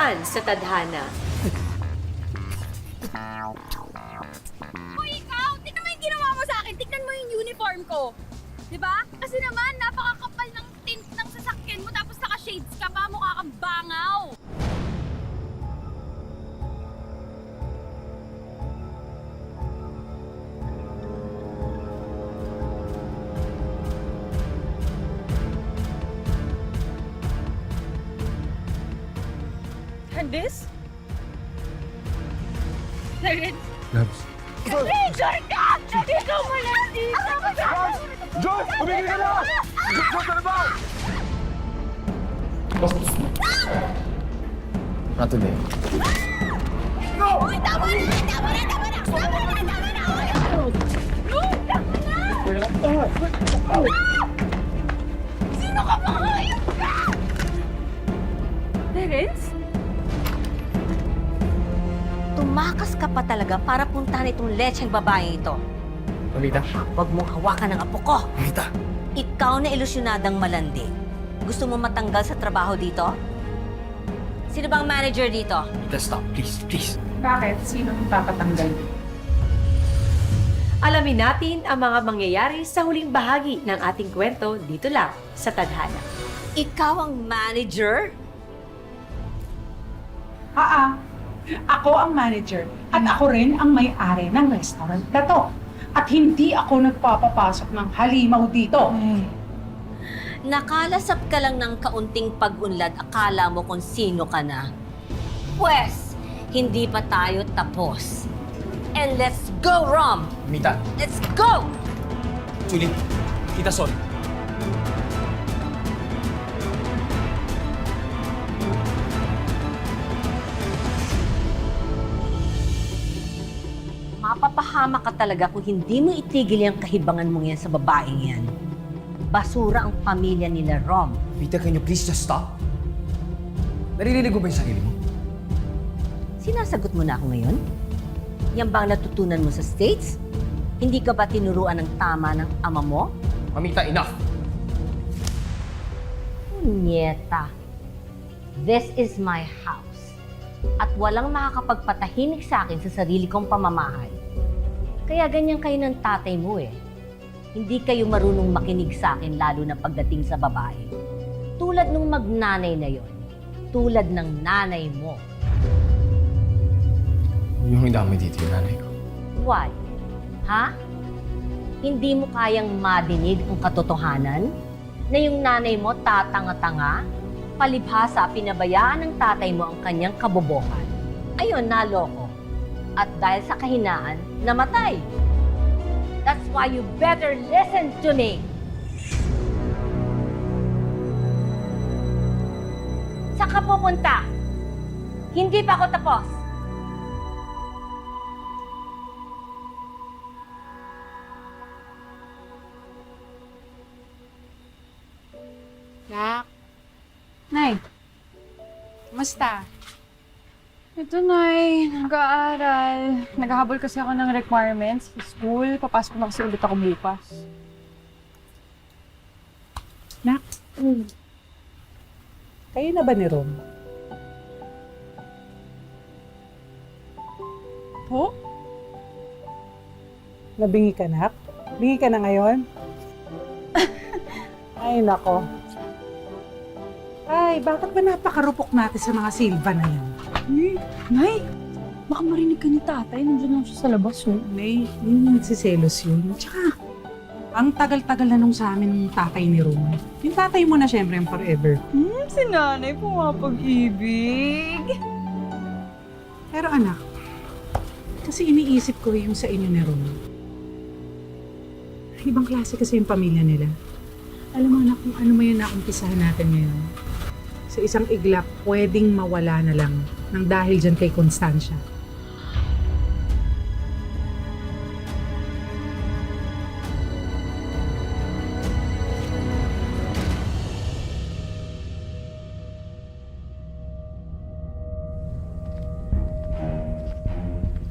yan sa tadhana. Hoy, ikaw! Tignan mo yung ginawa mo sa akin! Tignan mo yung uniform ko! Diba? Kasi naman, napakakapal ng tint ng sasakyan mo tapos naka-shades ka pa, mukha kang bangaw! And this? Labs. Major ka! Ikaw mo lang dito! Josh! Tumigil ka na! Josh, ano ba? Not today. Uy, tama na! Tama na! Tama na! Tama na! Tama na! Uy, tama na! Sino ka ba? Hayop ka! Terence? Tumakas ka pa talaga para puntahan itong lecheng babae ito. Mamita. Huwag mong hawakan ang apo ko. Mamita. Ikaw na ilusyonadang malandi. Gusto mo matanggal sa trabaho dito? Sino bang manager dito? Mamita, stop. Please, please. Bakit? Sino ang papatanggal? Alamin natin ang mga mangyayari sa huling bahagi ng ating kwento dito lang sa Tadhana. Ikaw ang manager? Ako ang manager at ako rin ang may-ari ng restaurant na to. At hindi ako nagpapapasok ng halimaw dito. Nakalasap ka lang ng kaunting pag-unlad, akala mo kung sino ka na. Pwes, hindi pa tayo tapos. And let's go, Rom! Mamita. Let's go! Julie. Tita Sol. Mapapahama ka talaga kung hindi mo itigil yung kahibangan mong yan sa babaeng yan. Basura ang pamilya nila, Rom. Mamita, can you please just stop? Naririnig mo ba yung sarili mo? Sinasagot mo na ako ngayon? Yan ba ang natutunan mo sa States? Hindi ka ba tinuruan ng tama ng ama mo? Mamita, enough! Punyeta. This is my house. At walang makakapagpatahimik sa akin sa sarili kong pamamahay. Kaya ganyan kayo ng tatay mo eh. Hindi kayo marunong makinig sa akin lalo na pagdating sa babae. Tulad nung magnanay na yon. Tulad ng nanay mo. Huwag niyong idamay dito yung nanay ko. Why? Ha? Hindi mo kayang madinig ang katotohanan? Na yung nanay mo tatanga-tanga? Palibhasa, pinabayaan ng tatay mo ang kanyang kabobohan. Ayun, naloko. At dahil sa kahinaan, namatay. That's why you better listen to me. Saan ka pupunta? Hindi pa ako tapos. Nak. Nay. Kumusta? Ito, Nay. Nag-aaral. Naghahabol kasi ako ng requirements sa school. Papasok na kasi ulit ako bukas. Nak. Kayo na ba ni Rom? Po? Nabingi ka, Nak? Bingi ka na ngayon? Ay, nako. Ay, bakit ba napakarupok natin sa mga Silva na yan? Nay, baka marinig ka ni tatay. Nandiyan lang siya sa labas, oh. May, yun yung nagsiselos yun. Tsaka, ang tagal-tagal na nung sa amin ng tatay ni Roma. Yung tatay mo na syempre yung forever. Si nanay pumapag-ibig. Pero anak, kasi iniisip ko yung sa inyo ni Roma. Ibang klase kasi yung pamilya nila. Alam mo anak, kung ano mo yun naumpisahan natin ngayon. Sa isang iglap, pwedeng mawala na lang nang dahil dyan kay Constancia.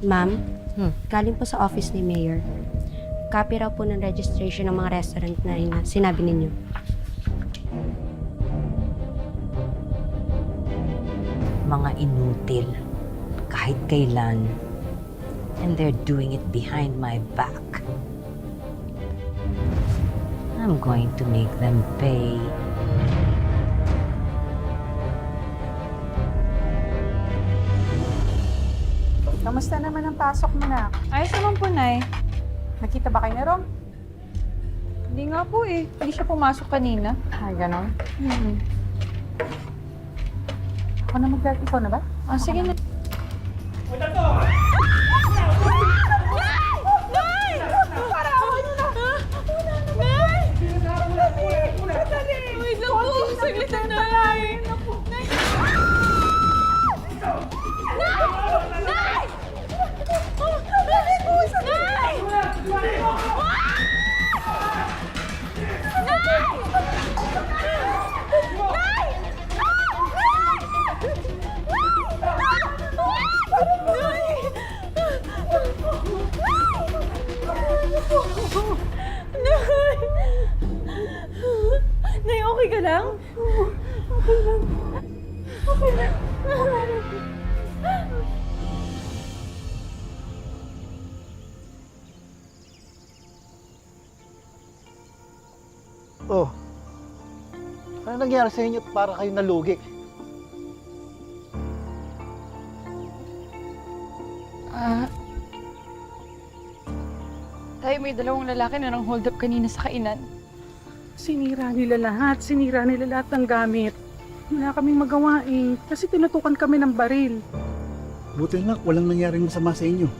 Ma'am, galing po sa office ni Mayor. Copy raw po ng registration ng mga restaurant na sinabi ninyo. mga inutil kahit kailan. And they're doing it behind my back. I'm going to make them pay. Kamusta naman ang pasok mo na? Ayos naman po, Nay. Nakita ba kayo ni Rom? Hindi nga po eh. Hindi siya pumasok kanina. Ay, ganon. Hmm. Ako na mag-drive. Ikaw na ba? Ah, sige na. Wait lang po. Saglit na, Nay. Nay, okay ka lang? Oh, ano nangyari sa inyo at para kayo nalugi? Tayo, may dalawang lalaki na nang hold up kanina sa kainan. Sinira nila lahat. Sinira nila lahat ng gamit. Wala kaming magawa eh. Kasi tinutukan kami ng baril. Buti lang, walang nangyaring masama sa inyo.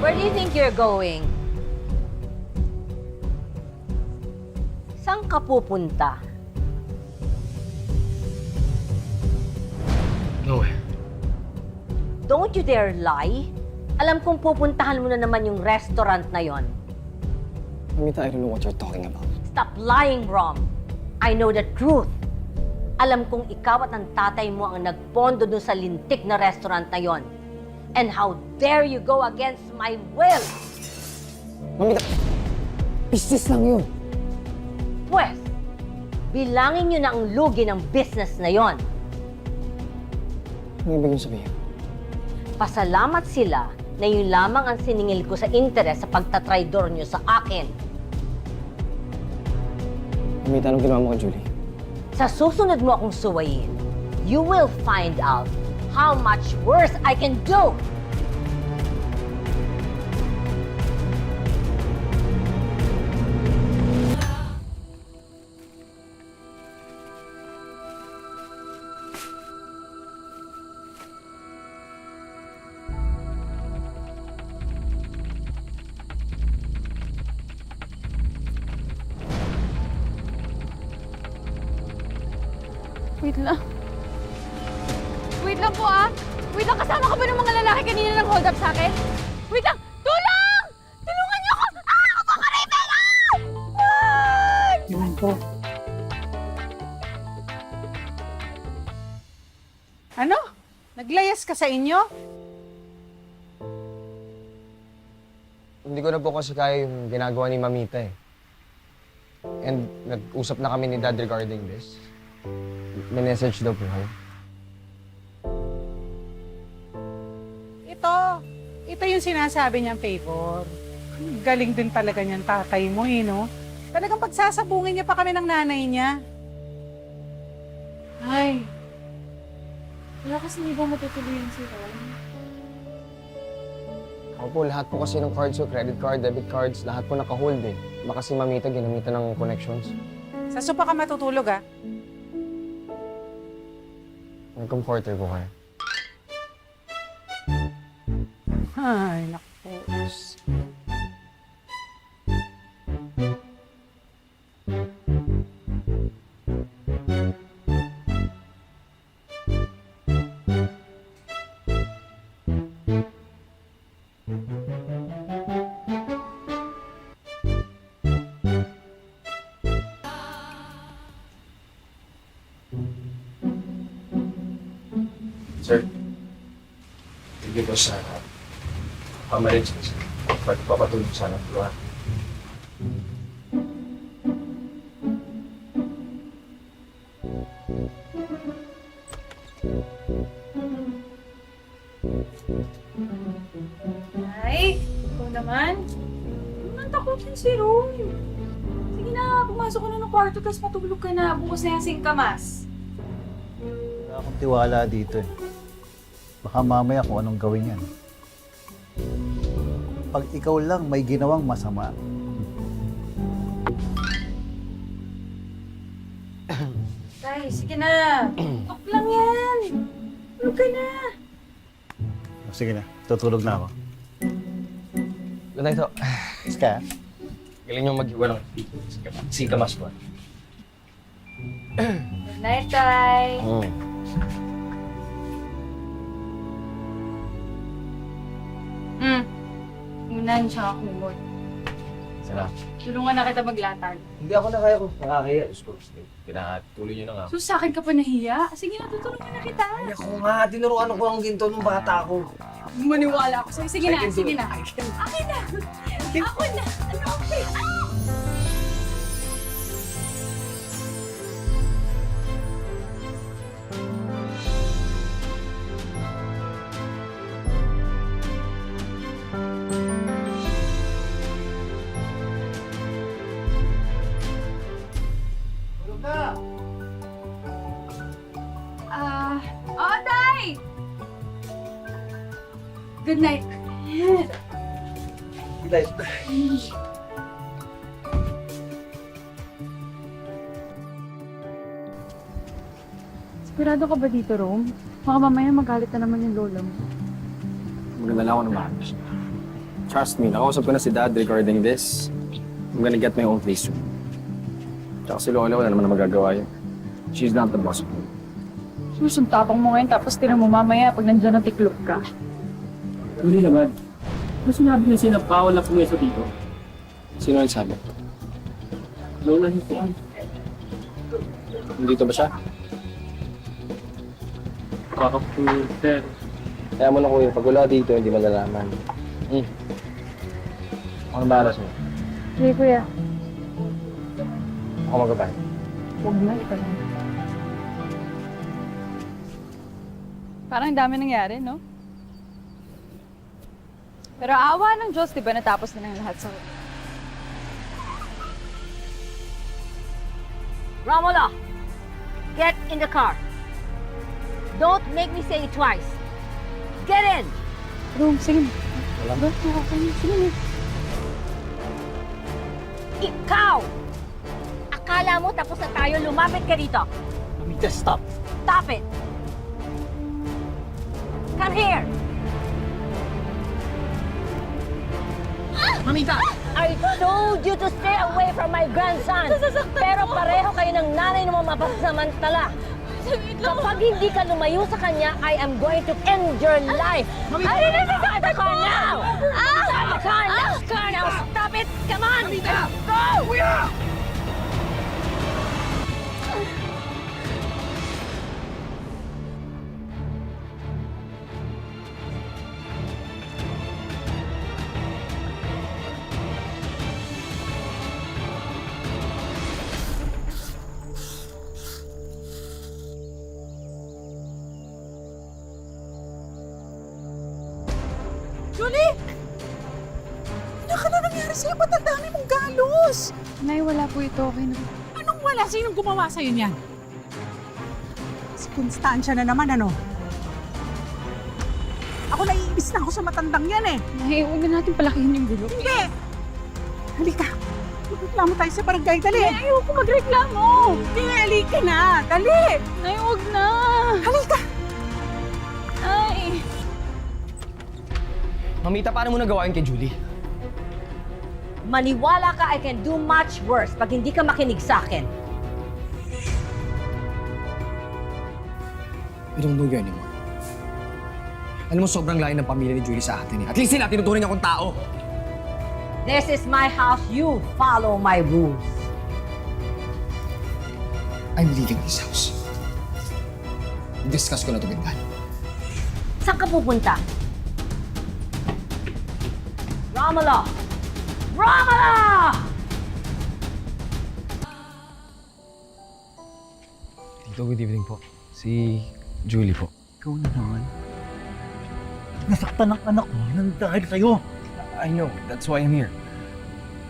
Where do you think you're going? Saan ka pupunta? No way. Don't you dare lie. Alam kong pupuntahan mo na naman yung restaurant na yon. Mamita, I don't know what you're talking about. Stop lying, Rom. I know the truth. Alam kong ikaw at ang tatay mo ang nagpondo dun sa lintik na restaurant na yon. And how dare you go against my will? Mamita, business lang yun. Pwes, bilangin nyo na ang lugi ng business na yon. Ano ibig yung sabihin? Pasalamat sila na yun lamang ang siningil ko sa interes sa pagtatraidor nyo sa akin. Mamita, anong ginawa mo kay Julie? Sa susunod mo akong suwayin, you will find out how much worse I can do. Wait lang. Wait lang po ah. Wait lang, kasama ka ba ng mga lalaki kanina ng hold up sa akin? Wait lang! Tulong! Tulungan niyo ako! Ah! Ako ka rin! Yun po. Ano? Naglayas ka sa inyo? Hindi ko na po kasi kaya yung ginagawa ni Mamita eh. And nag-usap na kami ni Dad regarding this. May message daw po kayo. Ito yung sinasabi niyang favor. Galing din talaga niyan tatay mo eh, no? Talagang pagsasabungin niya pa kami ng nanay niya. Ay. Wala kasi hindi ba matutuloy si Ron? Ako po, lahat po kasi ng cards ko, credit card, debit cards, lahat po naka-hold eh. Baka si Mamita ginamitan ng connections. Sa sopa ka matutulog, ah. May comforter po kayo. Ay, naku. Sir, hindi ko sa pamalit sa pagpapatulog sana. Diba? Ay, ikaw naman. Huwag nang takutin si Roy. Sige na, pumasok ka na ng kwarto tapos matulog ka na. Bukas na yung singkamas. Wala akong tiwala dito eh. Baka mamaya kung anong gawin yan. Pag ikaw lang may ginawang masama, Tay, sige na. Tok lang yan. Tulog ka na. sige na, tutulog na ako. Good night, ho. Iska, Galing nyo mag-iwa ng singkamas po. Good night, Tay. Unan siya kumot. Salamat. Tulungan na kita maglatag. Hindi ako na kaya ko. Nakakaya. Diyos ko. Pinatuloy nyo na nga. So, sa akin ka pa nahiya? Sige na, tutulungan na kita. Ay, ako nga. Tinuruan ko ang ginto nung bata ko. Maniwala ako sa'yo. Sige na, I can do sige it. na. Akin na! Ako na! Ano okay? tulog na! Oo, Tay! Good night. Good night. Sigurado ka ba dito, Rome? Baka mamaya magalit na naman yung lola mo. Maganda lang ako ng maayos. Trust me, nakausap ko na si Dad regarding this. I'm gonna get my own place soon. Tsaka si Lola, wala naman na magagawa yun. She's not the boss of me. Susuntapang mo ngayon tapos tira mo mamaya pag nandiyan na tiklop ka. Hindi naman. Mas sinabi na sila bawal na pumeso dito. Sino yung sabi? Lola ni Juan. Nandito ba siya? Baka po, sir. Kaya mo na kuya, pag wala dito, hindi malalaman. Ako nang bahala sa'yo. Sige, kuya. Ako magabay. Huwag na, ito lang. Parang dami nangyari, no? Pero awa ng Diyos, di ba natapos na ng lahat sa... Romulo, get in the car. Don't make me say it twice. Get in! Rome, sige na. Wala. Sige na. Ikaw! Akala mo tapos na tayo, lumapit ka dito. Mamita, stop! Stop it! Come here! Mamita! I told you to stay away from my grandson! Pero pareho kayo ng nanay mo mapasamantala. Kapag hindi ka lumayo sa kanya, I am going to end your life! I didn't start the car now! Start the car now! Car now! Stop it! Come on! Go! Julie! Ano ka na nangyari sa'yo? Ba't ang dami mong galos? Nay, wala po ito. Okay na. Anong wala? Sinong gumawa sa'yo niyan? Si Constancia na naman, ano? Ako naiibis na ako sa matandang yan eh. Nay, huwag na natin palakihin yung gulo. Hindi! Halika. Magreklamo tayo sa barangay. Dali! Nay, ayoko magreklamo. Hindi, halika na. Dali! Nay, huwag na. Halika! Ay. Mamita, paano mo nagawa yun kay Julie? Maniwala ka, I can do much worse pag hindi ka makinig sa akin. I don't know you anymore. Alam mo, sobrang layo ng pamilya ni Julie sa atin eh. At least sila, tinuturing niya akong tao. This is my house. You follow my rules. I'm leaving this house. Discuss ko na to with Dad. Saan ka pupunta? Romulo! Romulo! Tito, good evening po. Si Julie po. Ikaw na naman. Nasaktan ang anak ko nang dahil sa'yo. I know. That's why I'm here.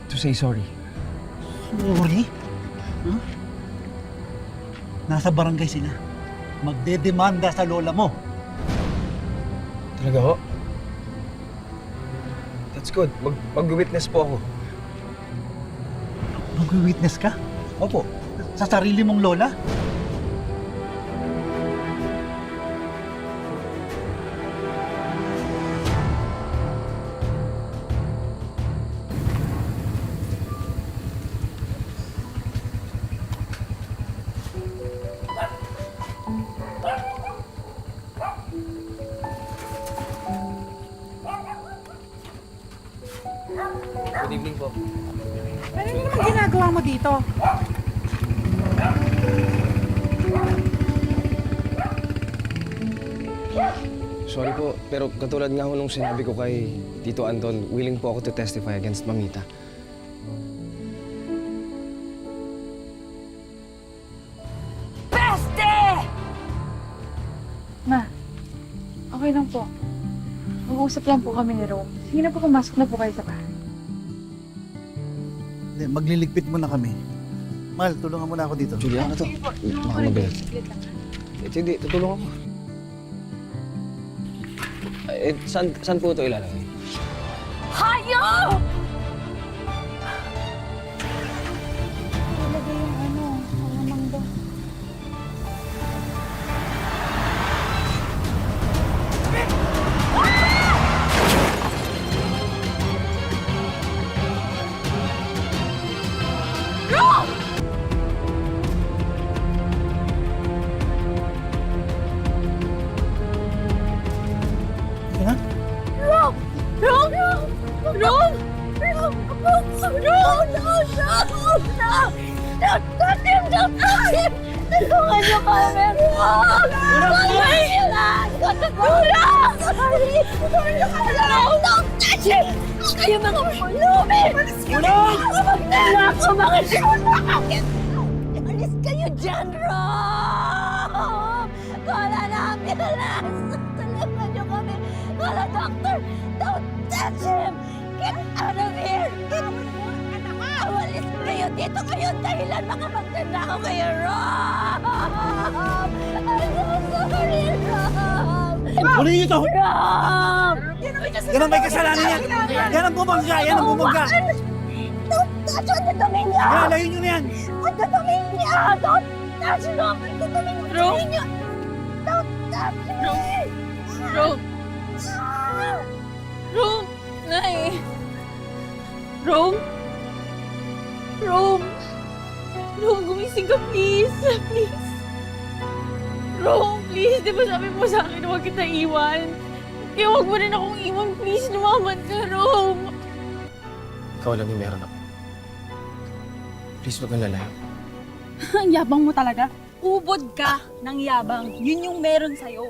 To say sorry. Sorry? Huh? Nasa barangay sila. Magdedemanda sa lola mo. Talaga ho? That's good. Mag-witness po ako. Mag-witness ka? Opo. Sa sarili mong lola? Good evening po. Ano naman ginagawa mo dito? Sorry po, pero katulad nga ho nung sinabi ko kay Tito Anton, willing po ako to testify against Mamita. Ma, okay lang po. Mag-uusap lang po kami ni Rome. Sige na po, pumasok na po kayo sa bahay. Hindi, magliligpit muna kami. Mahal, tulungan mo na ako dito. Julia, ano to? Baka mabigat. Hindi, tutulong ako. Saan po ito ilalagay? Hayop! Ilagay yung mga mangga. Sige na. Tulungan niyo kami, Ron! Tulungan niyo lang! Tulungan! Don't touch him! Kayo mga pulubi! Tulong! Magnanako mga siya! Alis kayo dyan, Ron! Wala na ambulance! Tulungan niyo kami! Wala, doctor! Don't touch him! Get out of here! Awalis kayo dito kayo dahilan makapagtanda ko kayo, Rob! I'm so sorry, Rob! Huli niyo to! Rob! Yan ang may kasalanan yan! Yan ang bumangga! Yan ang bumangga! Don't touch on the dominio! Ilalayin niyo na yan! On the dominio! Don't touch, Rob! On the dominio! Don't touch me! Rome! Rome! Nay! Rome! Rome! Rome, gumising ka, please! Please! Rome, please! Di ba sabi mo sa akin na huwag kita iwan? Kaya huwag mo rin akong iwan, please! Lumaman ka, Rome! Ikaw lang yung meron ako. Please, wag kang lalayo. Ang yabang mo talaga. Ubod ka ng yabang. Yun yung meron sa'yo.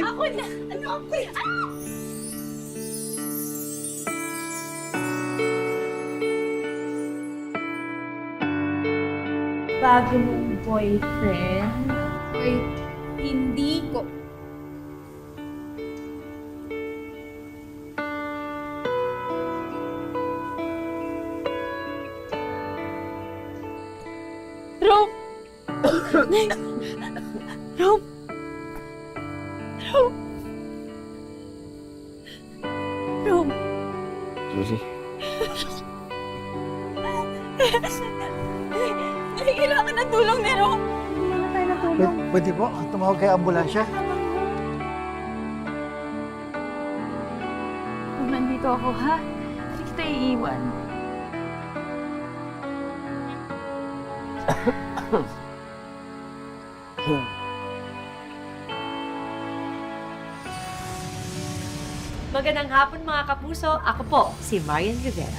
Ako na! Ano ako yan? Bago mong boyfriend? Ay, hindi ko. Rome! Rome! Rome! Rome! Julie, Kailangan ng tulong ni Rome! Kailangan tayo ng tulong. Pwede po, tumawag kay ambulansya. Kung nandito ako, ha? Hindi kita iiwan. Magandang hapon mga kapuso. Ako po, si Marian Rivera.